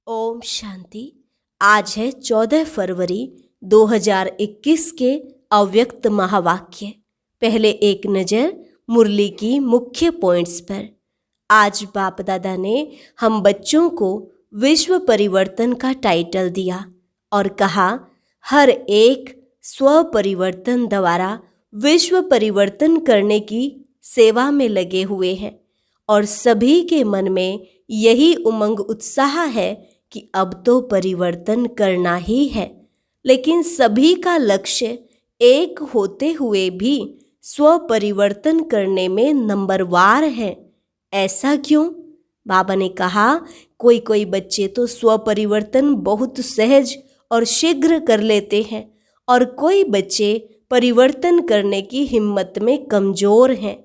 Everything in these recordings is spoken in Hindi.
ओम शांति। आज है 14 फरवरी 2021 के अव्यक्त महावाक्य। पहले एक नज़र मुरली की मुख्य पॉइंट्स पर। आज बाप दादा ने हम बच्चों को विश्व परिवर्तन का टाइटल दिया और कहा हर एक स्व परिवर्तन द्वारा विश्व परिवर्तन करने की सेवा में लगे हुए हैं और सभी के मन में यही उमंग उत्साह है कि अब तो परिवर्तन करना ही है। लेकिन सभी का लक्ष्य एक होते हुए भी स्व परिवर्तन करने में नंबरवार है। ऐसा क्यों? बाबा ने कहा कोई कोई बच्चे तो स्व परिवर्तन बहुत सहज और शीघ्र कर लेते हैं और कोई बच्चे परिवर्तन करने की हिम्मत में कमजोर हैं।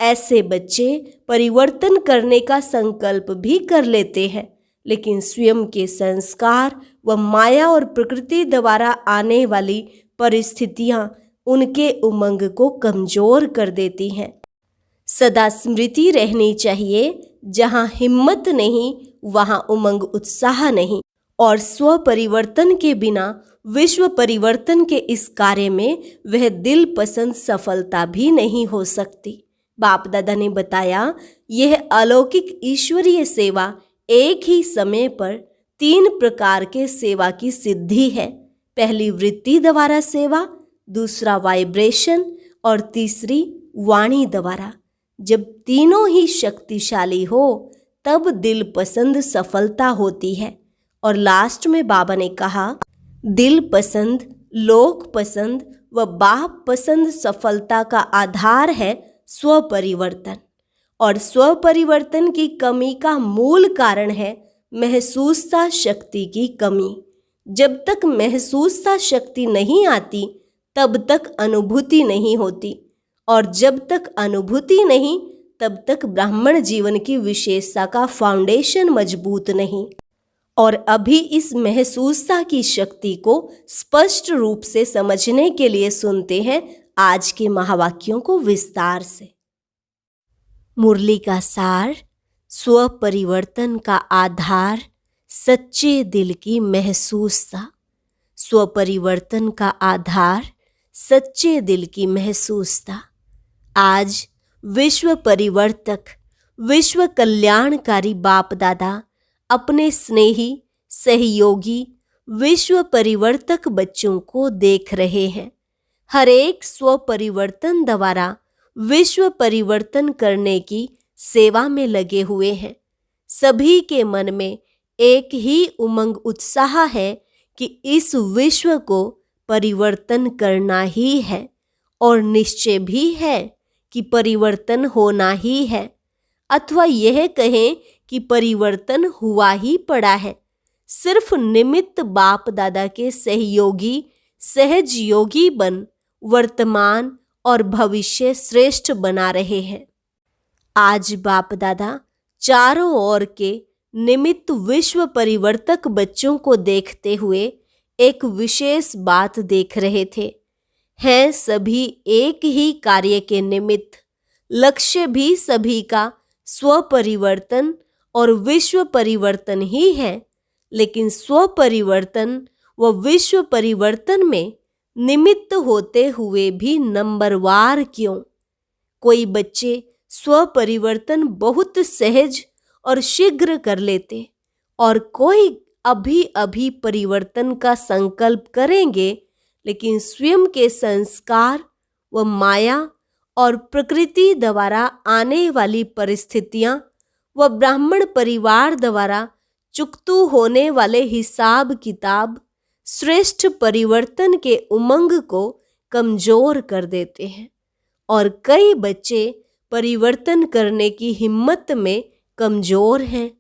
ऐसे बच्चे परिवर्तन करने का संकल्प भी कर लेते हैं, लेकिन स्वयं के संस्कार व माया और प्रकृति द्वारा आने वाली परिस्थितियां उनके उमंग को कमजोर कर देती हैं। सदा स्मृति रहनी चाहिए, जहां हिम्मत नहीं वहां उमंग उत्साह नहीं, और स्व परिवर्तन के बिना विश्व परिवर्तन के इस कार्य में वह दिल पसंद सफलता भी नहीं हो सकती। बाप दादा ने बताया यह अलौकिक ईश्वरीय सेवा एक ही समय पर 3 प्रकार के सेवा की सिद्धि है। पहली वृत्ति द्वारा सेवा, दूसरा वाइब्रेशन और तीसरी वाणी द्वारा। जब तीनों ही शक्तिशाली हो तब दिल पसंद सफलता होती है। और लास्ट में बाबा ने कहा दिल पसंद, लोक पसंद व बाप पसंद सफलता का आधार है स्व परिवर्तन, और स्व परिवर्तन की कमी का मूल कारण है महसूसता शक्ति की कमी। जब तक महसूसता शक्ति नहीं आती तब तक अनुभूति नहीं होती, और जब तक अनुभूति नहीं तब तक ब्राह्मण जीवन की विशेषता का फाउंडेशन मजबूत नहीं। और अभी इस महसूसता की शक्ति को स्पष्ट रूप से समझने के लिए सुनते हैं आज के महावाक्यों को विस्तार से। मुरली का सार, स्व परिवर्तन का आधार सच्चे दिल की महसूसता। स्व परिवर्तन का आधार सच्चे दिल की महसूसता। आज विश्व परिवर्तक, विश्व कल्याणकारी बाप दादा अपने स्नेही सहयोगी विश्व परिवर्तक बच्चों को देख रहे हैं। हर एक स्व परिवर्तन द्वारा विश्व परिवर्तन करने की सेवा में लगे हुए हैं। सभी के मन में एक ही उमंग उत्साह है कि इस विश्व को परिवर्तन करना ही है, और निश्चय भी है कि परिवर्तन होना ही है, अथवा यह कहें कि परिवर्तन हुआ ही पड़ा है। सिर्फ निमित्त बाप दादा के सहयोगी सहज योगी बन वर्तमान और भविष्य श्रेष्ठ बना रहे हैं। आज बाप दादा चारों ओर के निमित्त विश्व परिवर्तक बच्चों को देखते हुए एक विशेष बात देख रहे थे। हैं सभी एक ही कार्य के निमित्त, लक्ष्य भी सभी का स्व परिवर्तन और विश्व परिवर्तन ही है। लेकिन स्व परिवर्तन व विश्व परिवर्तन में निमित्त होते हुए भी नंबरवार क्यों? कोई बच्चे स्व परिवर्तन बहुत सहज और शीघ्र कर लेते, और कोई अभी अभी परिवर्तन का संकल्प करेंगे, लेकिन स्वयं के संस्कार व माया और प्रकृति द्वारा आने वाली परिस्थितियां व ब्राह्मण परिवार द्वारा चुकतू होने वाले हिसाब किताब श्रेष्ठ परिवर्तन के उमंग को कमजोर कर देते हैं। और कई बच्चे परिवर्तन करने की हिम्मत में कमजोर हैं।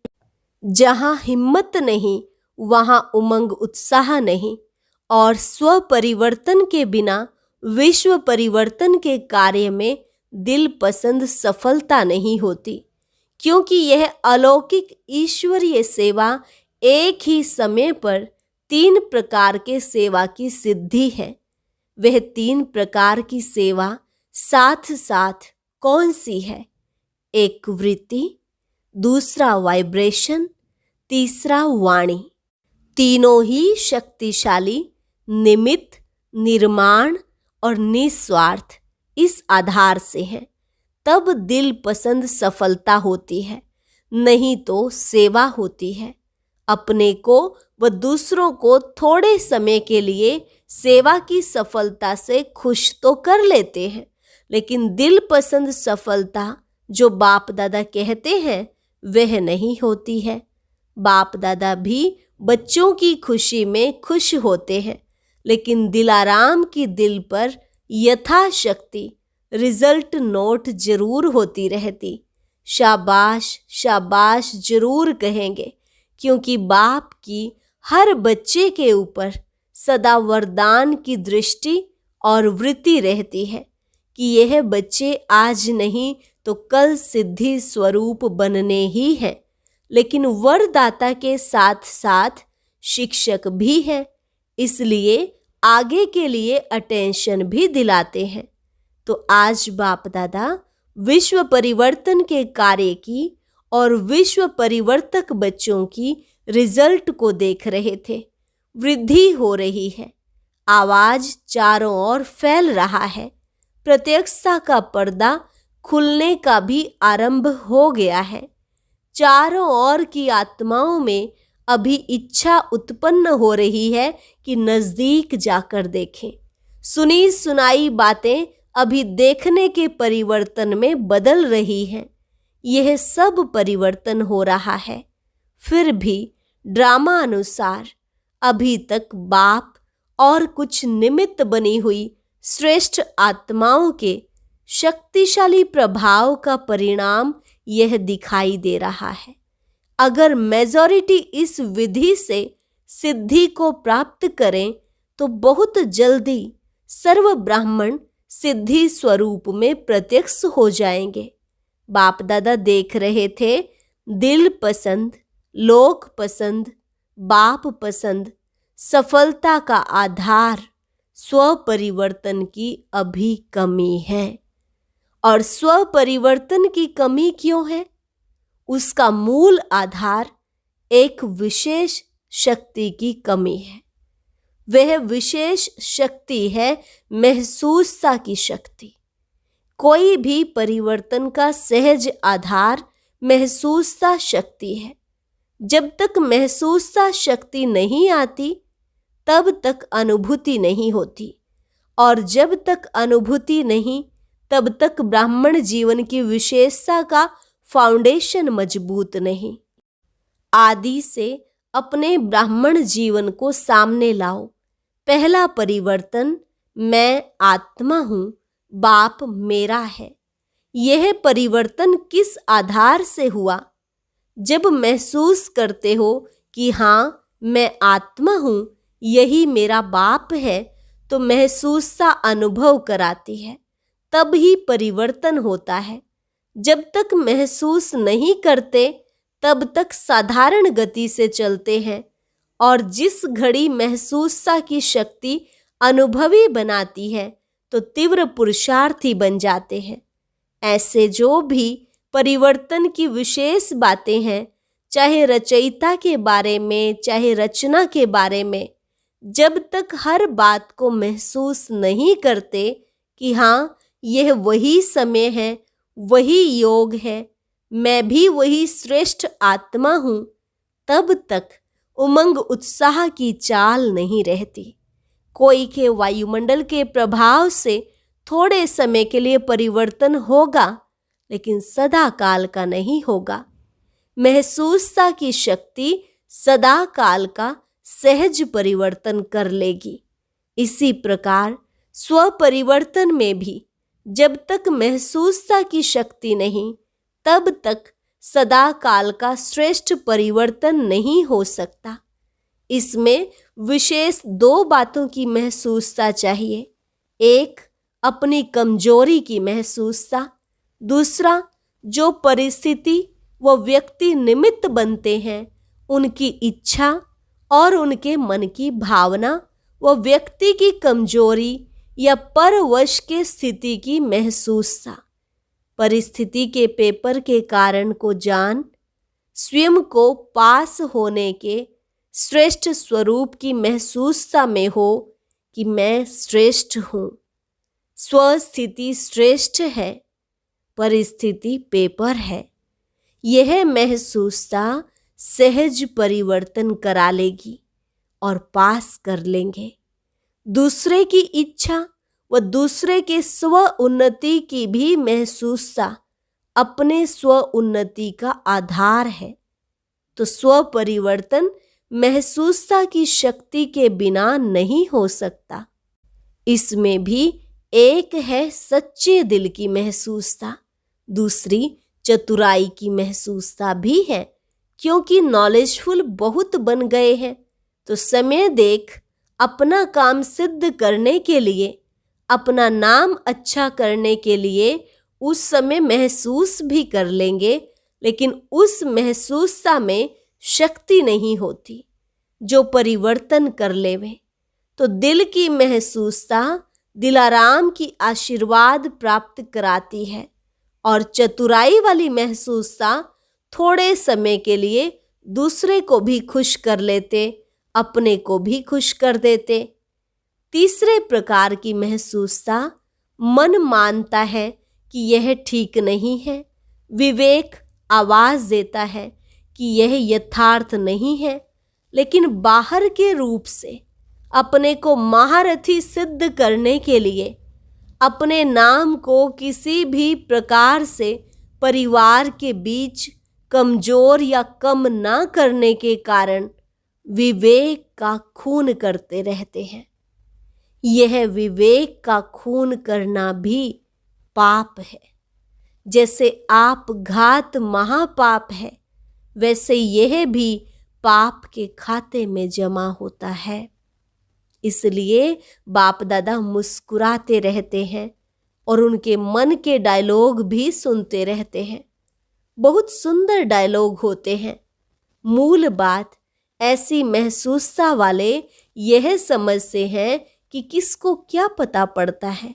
जहां हिम्मत नहीं वहां उमंग उत्साह नहीं, और स्व परिवर्तन के बिना विश्व परिवर्तन के कार्य में दिल पसंद सफलता नहीं होती, क्योंकि यह अलौकिक ईश्वरीय सेवा एक ही समय पर 3 प्रकार के सेवा की सिद्धि है। वह 3 प्रकार की सेवा साथ साथ कौन सी है? एक वृत्ति, दूसरा वाइब्रेशन, तीसरा वाणी। तीनों ही शक्तिशाली, निमित्त, निर्माण और निस्वार्थ इस आधार से हैं। तब दिल पसंद सफलता होती है, नहीं तो सेवा होती है। अपने को व दूसरों को थोड़े समय के लिए सेवा की सफलता से खुश तो कर लेते हैं, लेकिन दिल पसंद सफलता जो बाप दादा कहते हैं वह नहीं होती है। बाप दादा भी बच्चों की खुशी में खुश होते हैं, लेकिन दिलाराम की दिल पर यथाशक्ति रिजल्ट नोट जरूर होती रहती। शाबाश शाबाश जरूर कहेंगे, क्योंकि बाप की हर बच्चे के ऊपर सदा वरदान की दृष्टि और वृत्ति रहती है कि यह बच्चे आज नहीं तो कल सिद्धि स्वरूप बनने ही हैं। लेकिन वरदाता के साथ साथ शिक्षक भी है, इसलिए आगे के लिए अटेंशन भी दिलाते हैं। तो आज बाप दादा विश्व परिवर्तन के कार्य की और विश्व परिवर्तक बच्चों की रिजल्ट को देख रहे थे। वृद्धि हो रही है, आवाज चारों ओर फैल रहा है, प्रत्यक्षता का पर्दा खुलने का भी आरंभ हो गया है। चारों ओर की आत्माओं में अभी इच्छा उत्पन्न हो रही है कि नजदीक जाकर देखें। सुनी सुनाई बातें अभी देखने के परिवर्तन में बदल रही हैं। यह सब परिवर्तन हो रहा है, फिर भी ड्रामा अनुसार अभी तक बाप और कुछ निमित्त बनी हुई श्रेष्ठ आत्माओं के शक्तिशाली प्रभाव का परिणाम यह दिखाई दे रहा है। अगर मेजॉरिटी इस विधि से सिद्धि को प्राप्त करें तो बहुत जल्दी सर्व ब्राह्मण सिद्धि स्वरूप में प्रत्यक्ष हो जाएंगे। बाप दादा देख रहे थे दिल पसंद, लोक पसंद, बाप पसंद सफलता का आधार स्व परिवर्तन की अभी कमी है। और स्व परिवर्तन की कमी क्यों है? उसका मूल आधार एक विशेष शक्ति की कमी है। वह विशेष शक्ति है महसूसता की शक्ति। कोई भी परिवर्तन का सहज आधार महसूसता शक्ति है। जब तक महसूसता शक्ति नहीं आती तब तक अनुभूति नहीं होती, और जब तक अनुभूति नहीं तब तक ब्राह्मण जीवन की विशेषता का फाउंडेशन मजबूत नहीं। आदि से अपने ब्राह्मण जीवन को सामने लाओ। पहला परिवर्तन मैं आत्मा हूँ, बाप मेरा है। यह परिवर्तन किस आधार से हुआ? जब महसूस करते हो कि हाँ मैं आत्मा हूँ, यही मेरा बाप है, तो महसूसता अनुभव कराती है, तब ही परिवर्तन होता है। जब तक महसूस नहीं करते तब तक साधारण गति से चलते हैं, और जिस घड़ी महसूसता की शक्ति अनुभवी बनाती है तो तीव्र पुरुषार्थी बन जाते हैं। ऐसे जो भी परिवर्तन की विशेष बातें हैं, चाहे रचयिता के बारे में चाहे रचना के बारे में, जब तक हर बात को महसूस नहीं करते कि हाँ यह वही समय है, वही योग है, मैं भी वही श्रेष्ठ आत्मा हूँ, तब तक उमंग उत्साह की चाल नहीं रहती। कोई के वायुमंडल के प्रभाव से थोड़े समय के लिए परिवर्तन होगा, लेकिन सदा काल का नहीं होगा। महसूसता की शक्ति सदा काल का सहज परिवर्तन कर लेगी। इसी प्रकार स्व परिवर्तन में भी जब तक महसूसता की शक्ति नहीं, तब तक सदा काल का श्रेष्ठ परिवर्तन नहीं हो सकता। इसमें विशेष दो बातों की महसूसता चाहिए। एक, अपनी कमजोरी की महसूसता। दूसरा, जो परिस्थिति व व्यक्ति निमित्त बनते हैं उनकी इच्छा और उनके मन की भावना व व्यक्ति की कमजोरी या परवश के स्थिति की महसूसता। परिस्थिति के पेपर के कारण को जान, स्वयं को पास होने के श्रेष्ठ स्वरूप की महसूसता में हो कि मैं श्रेष्ठ हूँ। स्वस्थिति श्रेष्ठ है, परिस्थिति पेपर है। यह महसूसता सहज परिवर्तन करा लेगी और पास कर लेंगे। दूसरे की इच्छा व दूसरे के स्व उन्नति की भी महसूसता अपने स्व उन्नति का आधार है। तो स्व परिवर्तन महसूसता की शक्ति के बिना नहीं हो सकता। इसमें भी एक है सच्चे दिल की महसूसता, दूसरी चतुराई की महसूसता भी है। क्योंकि नॉलेजफुल बहुत बन गए हैं तो समय देख अपना काम सिद्ध करने के लिए, अपना नाम अच्छा करने के लिए उस समय महसूस भी कर लेंगे, लेकिन उस महसूसता में शक्ति नहीं होती जो परिवर्तन कर लेवे। तो दिल की महसूसता दिलाराम की आशीर्वाद प्राप्त कराती है और चतुराई वाली महसूसता थोड़े समय के लिए दूसरे को भी खुश कर लेते, अपने को भी खुश कर देते। तीसरे प्रकार की महसूसता मन मानता है कि यह ठीक नहीं है। विवेक आवाज देता है कि यह यथार्थ नहीं है, लेकिन बाहर के रूप से अपने को महारथी सिद्ध करने के लिए, अपने नाम को किसी भी प्रकार से परिवार के बीच कमजोर या कम ना करने के कारण विवेक का खून करते रहते हैं। यह विवेक का खून करना भी पाप है। जैसे आप घात महापाप है, वैसे यह भी पाप के खाते में जमा होता है। इसलिए बाप दादा मुस्कुराते रहते हैं और उनके मन के डायलॉग भी सुनते रहते हैं। बहुत सुंदर डायलॉग होते हैं। मूल बात ऐसी महसूसता वाले यह समझते हैं कि किसको क्या पता पड़ता है,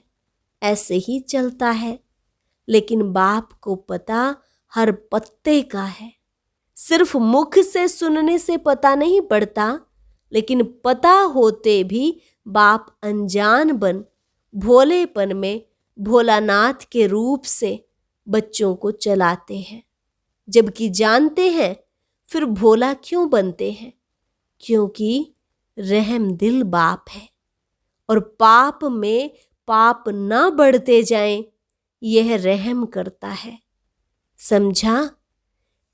ऐसे ही चलता है। लेकिन बाप को पता हर पत्ते का है। सिर्फ मुख से सुनने से पता नहीं पड़ता, लेकिन पता होते भी बाप अनजान बन भोलेपन में भोलानाथ के रूप से बच्चों को चलाते हैं। जबकि जानते हैं फिर भोला क्यों बनते हैं? क्योंकि रहम दिल बाप है और पाप में पाप ना बढ़ते जाएं, यह रहम करता है। समझा?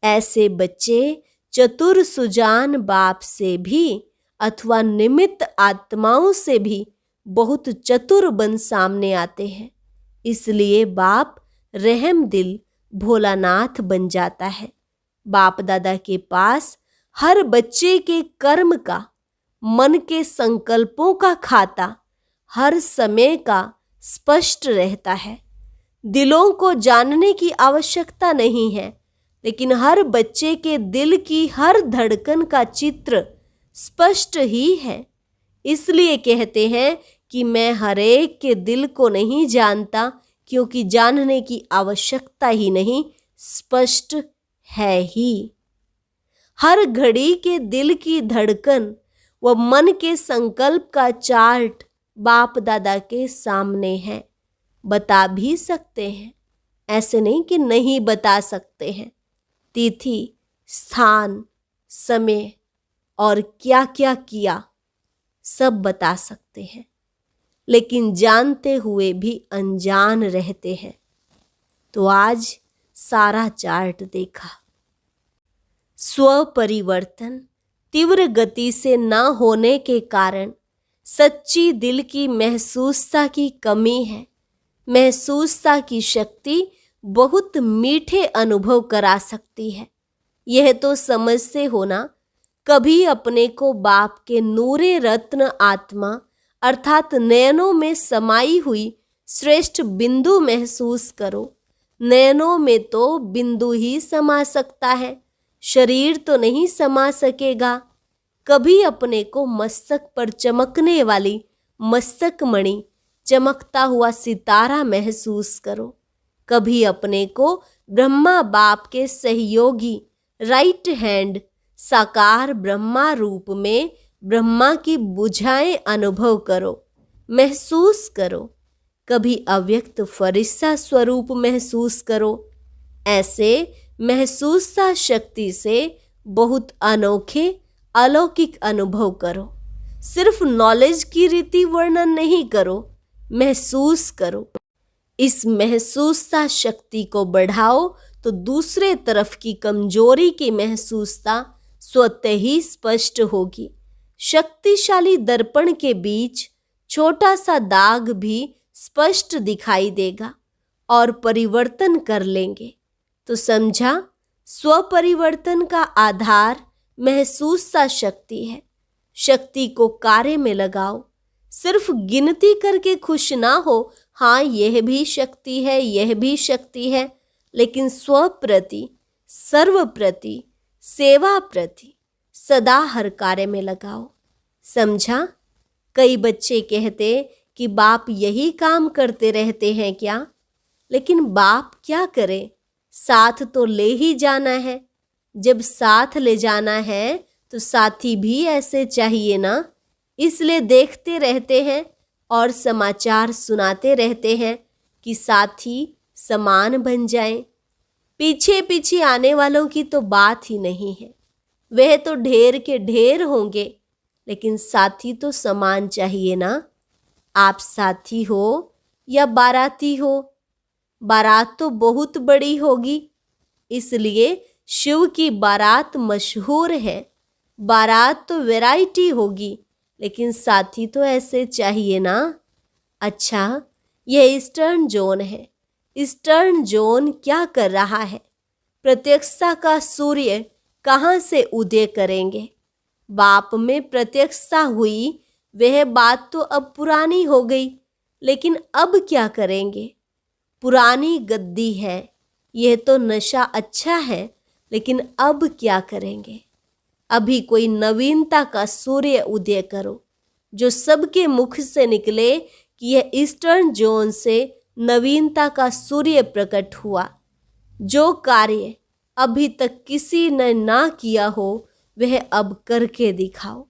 ऐसे बच्चे चतुर सुजान बाप से भी अथवा निमित्त आत्माओं से भी बहुत चतुर बन सामने आते हैं। इसलिए बाप रहम दिल भोलानाथ बन जाता है। बाप दादा के पास हर बच्चे के कर्म का, मन के संकल्पों का खाता हर समय का स्पष्ट रहता है। दिलों को जानने की आवश्यकता नहीं है, लेकिन हर बच्चे के दिल की हर धड़कन का चित्र स्पष्ट ही है। इसलिए कहते हैं कि मैं हर एक के दिल को नहीं जानता, क्योंकि जानने की आवश्यकता ही नहीं, स्पष्ट है ही। हर घड़ी के दिल की धड़कन व मन के संकल्प का चार्ट बाप दादा के सामने है। बता भी सकते हैं, ऐसे नहीं कि नहीं बता सकते हैं। तिथि, स्थान, समय और क्या क्या किया सब बता सकते हैं, लेकिन जानते हुए भी अनजान रहते हैं। तो आज सारा चार्ट देखा। स्व परिवर्तन तीव्र गति से न होने के कारण सच्ची दिल की महसूसता की कमी है। महसूसता की शक्ति बहुत मीठे अनुभव करा सकती है। यह तो समझते हो ना, कभी अपने को बाप के नूरे रत्न आत्मा अर्थात नयनों में समाई हुई श्रेष्ठ बिंदु महसूस करो। नयनों में तो बिंदु ही समा सकता है, शरीर तो नहीं समा सकेगा। कभी अपने को मस्तक पर चमकने वाली मस्तक मणि, चमकता हुआ सितारा महसूस करो। कभी अपने को ब्रह्मा बाप के सहयोगी राइट हैंड साकार ब्रह्मा रूप में ब्रह्मा की बुझाएं अनुभव करो, महसूस करो। कभी अव्यक्त फरिश्ता स्वरूप महसूस करो। ऐसे महसूसता शक्ति से बहुत अनोखे अलौकिक अनुभव करो। सिर्फ नॉलेज की रीति वर्णन नहीं करो, महसूस करो। इस महसूसता शक्ति को बढ़ाओ तो दूसरे तरफ की कमजोरी की महसूसता स्वतः ही स्पष्ट होगी। शक्तिशाली दर्पण के बीच छोटा सा दाग भी स्पष्ट दिखाई देगा और परिवर्तन कर लेंगे। तो समझा, स्वपरिवर्तन का आधार महसूसता शक्ति है। शक्ति को कार्य में लगाओ। सिर्फ गिनती करके खुश ना हो, हाँ यह भी शक्ति है, यह भी शक्ति है, लेकिन स्व प्रति, सर्व प्रति, सेवा प्रति सदा हर कार्य में लगाओ। समझा। कई बच्चे कहते कि बाप यही काम करते रहते हैं क्या, लेकिन बाप क्या करे, साथ तो ले ही जाना है। जब साथ ले जाना है तो साथी भी ऐसे चाहिए ना। इसलिए देखते रहते हैं और समाचार सुनाते रहते हैं कि साथी समान बन जाएं। पीछे पीछे आने वालों की तो बात ही नहीं है, वह तो ढेर के ढेर होंगे, लेकिन साथी तो समान चाहिए ना। आप साथी हो या बाराती हो, बारात तो बहुत बड़ी होगी, इसलिए शिव की बारात मशहूर है। बारात तो वैरायटी होगी, लेकिन साथी तो ऐसे चाहिए ना। अच्छा, यह ईस्टर्न जोन है। ईस्टर्न जोन क्या कर रहा है? प्रत्यक्षता का सूर्य कहाँ से उदय करेंगे? बाप में प्रत्यक्षता हुई, वह बात तो अब पुरानी हो गई, लेकिन अब क्या करेंगे? पुरानी गद्दी है, यह तो नशा अच्छा है, लेकिन अब क्या करेंगे? अभी कोई नवीनता का सूर्य उदय करो, जो सबके मुख से निकले कि यह ईस्टर्न जोन से नवीनता का सूर्य प्रकट हुआ। जो कार्य अभी तक किसी ने ना किया हो, वह अब करके दिखाओ।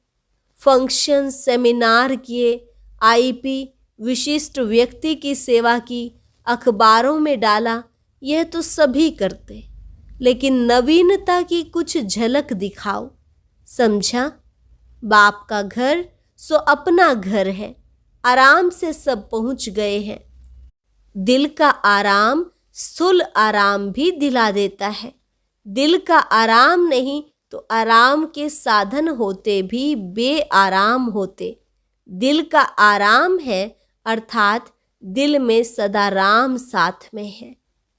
फंक्शन, सेमिनार किए, आईपी, विशिष्ट व्यक्ति की सेवा की, अखबारों में डाला, यह तो सभी करते, लेकिन नवीनता की कुछ झलक दिखाओ। समझा। बाप का घर सो अपना घर है, आराम से सब पहुंच गए हैं। दिल का आराम स्थूल आराम भी दिला देता है। दिल का आराम नहीं तो आराम के साधन होते भी बेआराम होते। दिल का आराम है, अर्थात दिल में सदा राम साथ में है।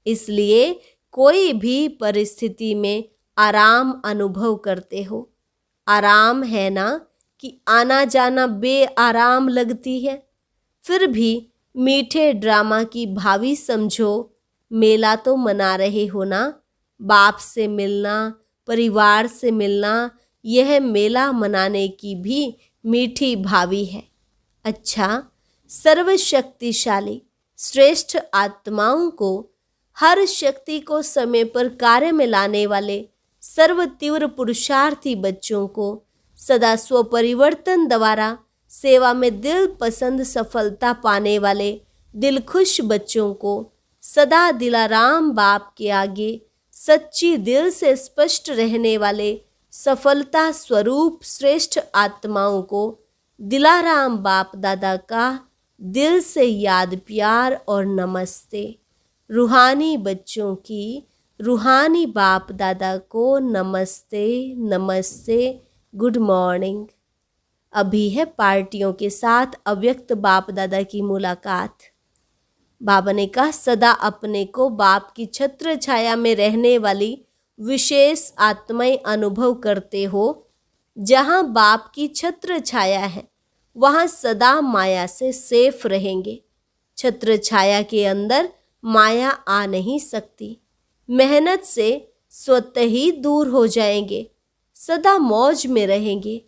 इसलिए कोई भी परिस्थिति में आराम अनुभव करते हो। आराम है ना कि आना जाना बेआराम लगती है। फिर भी मीठे ड्रामा की भावी समझो, मेला तो मना रहे हो ना। बाप से मिलना, परिवार से मिलना, यह मेला मनाने की भी मीठी भावी है। अच्छा, सर्वशक्तिशाली श्रेष्ठ आत्माओं को, हर शक्ति को समय पर कार्य में लाने वाले सर्व तीव्र पुरुषार्थी बच्चों को सदा स्वपरिवर्तन द्वारा सेवा में दिल पसंद सफलता पाने वाले दिल खुश बच्चों को सदा दिलाराम बाप के आगे सच्ची दिल से स्पष्ट रहने वाले सफलता स्वरूप श्रेष्ठ आत्माओं को दिलाराम बाप दादा का दिल से याद, प्यार और नमस्ते। रूहानी बच्चों की रूहानी बाप दादा को नमस्ते नमस्ते, गुड मॉर्निंग। अभी है पार्टियों के साथ अव्यक्त बाप दादा की मुलाकात। बाबा ने कहा, सदा अपने को बाप की छत्र छाया में रहने वाली विशेष आत्माएं अनुभव करते हो। जहाँ बाप की छत्र छाया है, वहाँ सदा माया से सेफ रहेंगे। छत्र छाया के अंदर माया आ नहीं सकती। मेहनत से स्वतः ही दूर हो जाएंगे, सदा मौज में रहेंगे।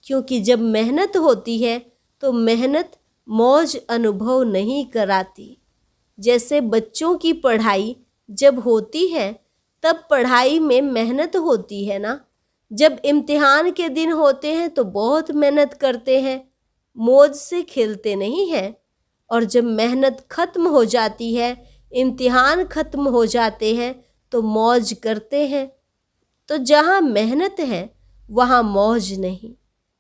क्योंकि जब मेहनत होती है तो मेहनत मौज अनुभव नहीं कराती। जैसे बच्चों की पढ़ाई जब होती है तब पढ़ाई में मेहनत होती है ना। जब इम्तिहान के दिन होते हैं तो बहुत मेहनत करते हैं, मौज से खेलते नहीं हैं। और जब मेहनत खत्म हो जाती है, इम्तिहान खत्म हो जाते हैं तो मौज करते हैं। तो जहाँ मेहनत है वहाँ मौज नहीं,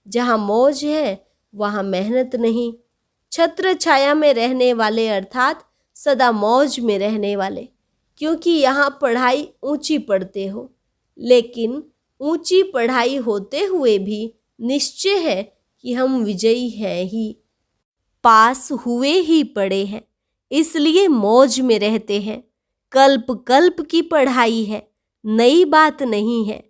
जहाँ मौज है वहाँ मेहनत नहीं। छत्र छाया में रहने वाले अर्थात सदा मौज में रहने वाले, क्योंकि यहाँ पढ़ाई ऊंची पढ़ते हो। लेकिन ऊंची पढ़ाई होते हुए भी निश्चय है कि हम विजयी हैं ही, पास हुए ही पड़े हैं, इसलिए मौज में रहते हैं। कल्प कल्प की पढ़ाई है, नई बात नहीं है।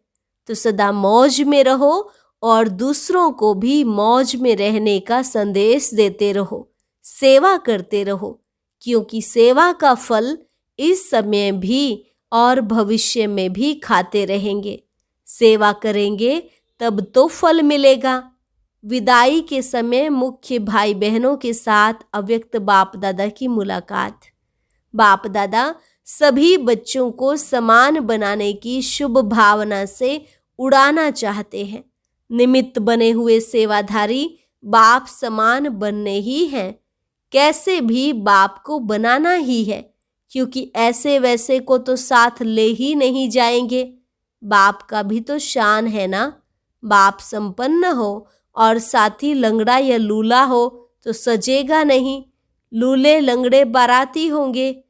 तो सदा मौज में रहो और दूसरों को भी मौज में रहने का संदेश देते रहो, सेवा करते रहो, क्योंकि सेवा का फल इस समय भी और भविष्य में भी खाते रहेंगे। सेवा करेंगे तब तो फल मिलेगा। विदाई के समय मुख्य भाई बहनों के साथ अव्यक्त बाप दादा की मुलाकात। बाप दादा सभी बच्चों को समान बनाने की शुभ भावना से उड़ाना चाहते हैं। निमित्त बने हुए सेवाधारी बाप समान बनने ही हैं। कैसे भी बाप को बनाना ही है, क्योंकि ऐसे वैसे को तो साथ ले ही नहीं जाएंगे। बाप का भी तो शान है ना। बाप संपन्न हो और साथी लंगड़ा या लूला हो तो सजेगा नहीं। लूले लंगड़े बाराती होंगे,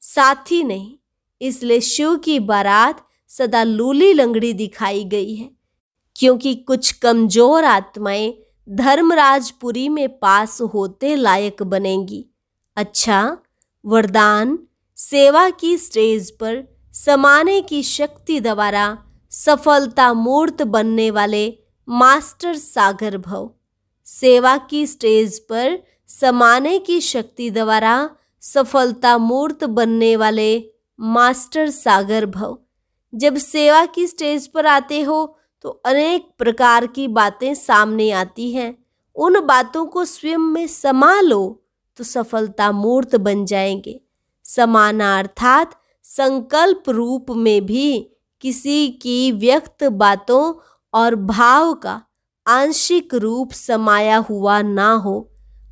साथी नहीं। इसलिए शिव की बारात सदा लूली लंगड़ी दिखाई गई है, क्योंकि कुछ कमजोर आत्माएं धर्मराजपुरी में पास होते लायक बनेंगी। अच्छा, वरदान सेवा की स्टेज पर समाने की शक्ति द्वारा सफलता मूर्त बनने वाले मास्टर सागर भव। सेवा की स्टेज पर समाने की शक्ति द्वारा सफलता मूर्त बनने वाले मास्टर सागर भव। जब सेवा की स्टेज पर आते हो तो अनेक प्रकार की बातें सामने आती हैं। उन बातों को स्वयं में समा लो तो सफलता मूर्त बन जाएंगे। समाना अर्थात संकल्प रूप में भी किसी की व्यक्त बातों और भाव का आंशिक रूप समाया हुआ ना हो।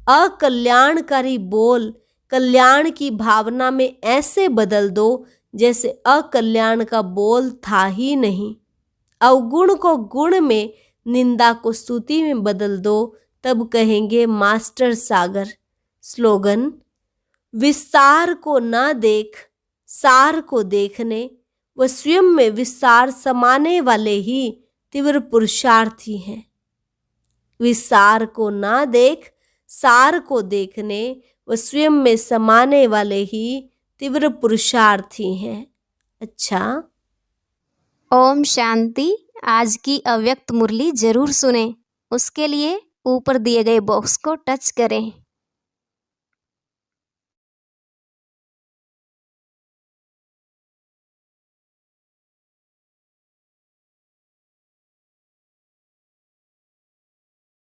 अकल्याणकारी बोल कल्याण की भावना में ऐसे बदल दो जैसे अकल्याण का बोल था ही नहीं। अवगुण को गुण में, निंदा को स्तुति में बदल दो, तब कहेंगे मास्टर सागर। स्लोगन: विस्तार को ना देख, सार को देखने व स्वयं में विस्तार समाने वाले ही तीव्र पुरुषार्थी हैं। विस्तार को ना देख, सार को देखने व स्वयं में समाने वाले ही तीव्र पुरुषार्थी हैं। अच्छा, ओम शांति। आज की अव्यक्त मुरली जरूर सुने। उसके लिए ऊपर दिए गए बॉक्स को टच करें।